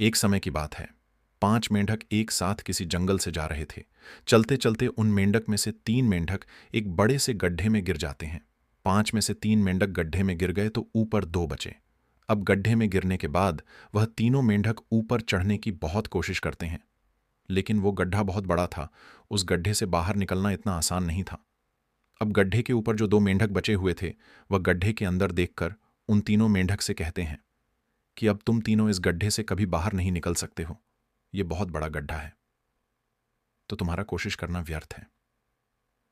एक समय की बात है। 5 मेंढक एक साथ किसी जंगल से जा रहे थे। चलते चलते उन मेंढक में से 3 मेंढक एक बड़े से गड्ढे में गिर जाते हैं। 5 में से 3 मेंढक गड्ढे में गिर गए तो ऊपर 2 बचे। अब गड्ढे में गिरने के बाद वह तीनों मेंढक ऊपर चढ़ने की बहुत कोशिश करते हैं, लेकिन वो गड्ढा बहुत बड़ा था। उस गड्ढे से बाहर निकलना इतना आसान नहीं था। अब गड्ढे के ऊपर जो 2 मेंढक बचे हुए थे, वह गड्ढे के अंदर देखकर उन तीनों मेंढक से कहते हैं कि अब तुम तीनों इस गड्ढे से कभी बाहर नहीं निकल सकते हो। ये बहुत बड़ा गड्ढा है, तो तुम्हारा कोशिश करना व्यर्थ है।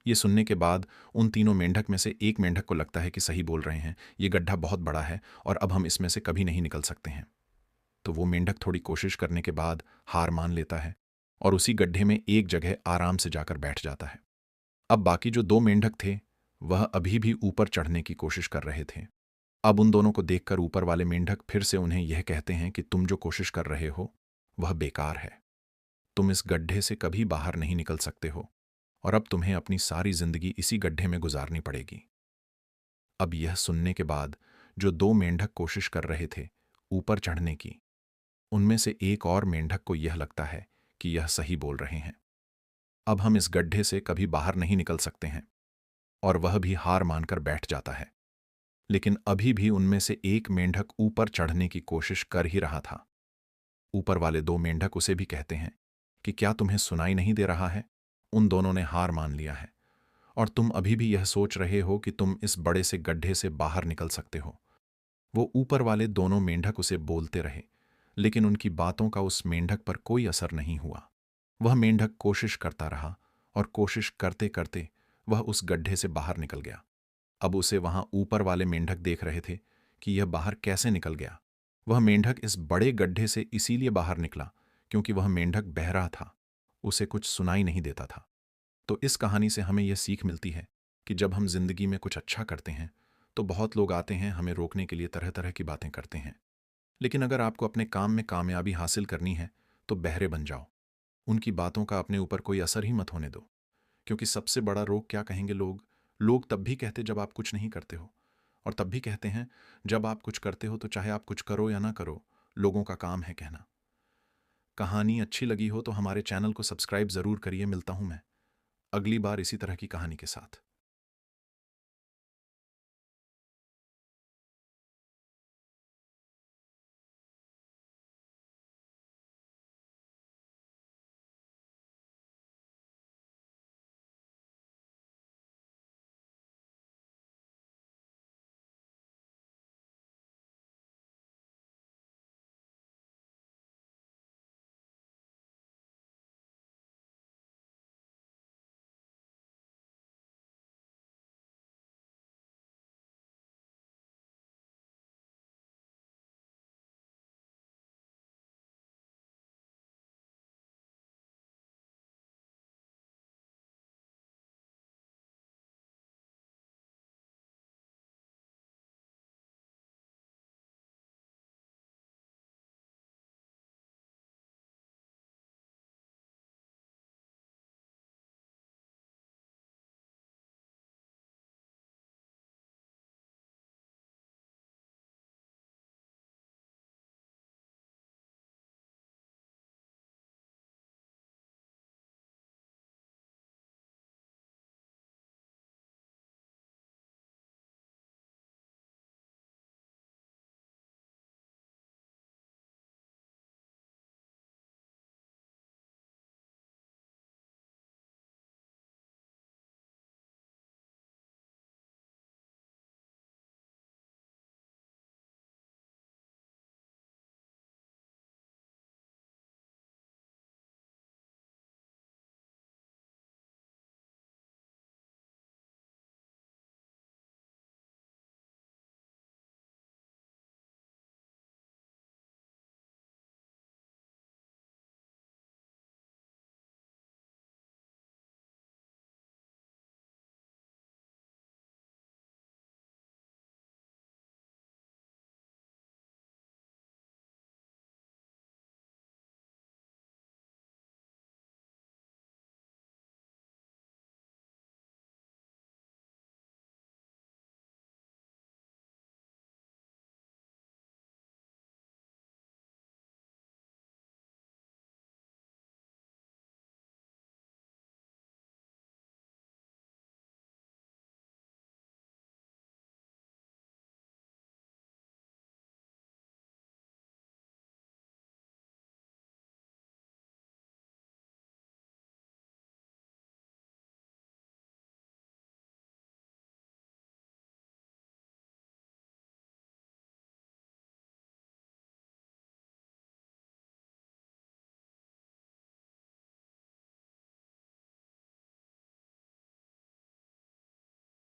ये सुनने के बाद उन तीनों मेंढक में से एक मेंढक को लगता है कि सही बोल रहे हैं, ये गड्ढा बहुत बड़ा है और अब हम इसमें से कभी नहीं निकल सकते हैं। तो वो मेंढक थोड़ी कोशिश करने के बाद हार मान लेता है और उसी गड्ढे में एक जगह आराम से जाकर बैठ जाता है। अब बाकी जो 2 मेंढक थे, वह अभी भी ऊपर चढ़ने की कोशिश कर रहे थे। अब उन दोनों को देखकर ऊपर वाले मेंढक फिर से उन्हें यह कहते हैं कि तुम जो कोशिश कर रहे हो, वह बेकार है। तुम इस गड्ढे से कभी बाहर नहीं निकल सकते हो और अब तुम्हें अपनी सारी जिंदगी इसी गड्ढे में गुजारनी पड़ेगी। अब यह सुनने के बाद जो 2 मेंढक कोशिश कर रहे थे ऊपर चढ़ने की, उनमें से एक और मेंढक को यह लगता है कि यह सही बोल रहे हैं। अब हम इस गड्ढे से कभी बाहर नहीं निकल सकते हैं और वह भी हार मानकर बैठ जाता है। लेकिन अभी भी उनमें से एक मेंढक ऊपर चढ़ने की कोशिश कर ही रहा था। ऊपर वाले 2 मेंढक उसे भी कहते हैं कि क्या तुम्हें सुनाई नहीं दे रहा है? उन दोनों ने हार मान लिया है और तुम अभी भी यह सोच रहे हो कि तुम इस बड़े से गड्ढे से बाहर निकल सकते हो। वो ऊपर वाले दोनों मेंढक उसे बोलते रहे, लेकिन उनकी बातों का उस मेंढक पर कोई असर नहीं हुआ। वह मेंढक कोशिश करता रहा और कोशिश करते करते वह उस गड्ढे से बाहर निकल गया। अब उसे वहां ऊपर वाले मेंढक देख रहे थे कि यह बाहर कैसे निकल गया। वह मेंढक इस बड़े गड्ढे से इसीलिए बाहर निकला क्योंकि वह मेंढक बहरा था, उसे कुछ सुनाई नहीं देता था। तो इस कहानी से हमें यह सीख मिलती है कि जब हम जिंदगी में कुछ अच्छा करते हैं तो बहुत लोग आते हैं हमें रोकने के लिए, तरह तरह की बातें करते हैं। लेकिन अगर आपको अपने काम में कामयाबी हासिल करनी है तो बहरे बन जाओ। उनकी बातों का अपने ऊपर कोई असर ही मत होने दो, क्योंकि सबसे बड़ा रोग क्या कहेंगे लोग? लोग तब भी कहते जब आप कुछ नहीं करते हो, और तब भी कहते हैं जब आप कुछ करते हो तो चाहे आप कुछ करो या ना करो, लोगों का काम है कहना। कहानी अच्छी लगी हो तो हमारे चैनल को सब्सक्राइब जरूर करिए। मिलता हूं मैं अगली बार इसी तरह की कहानी के साथ।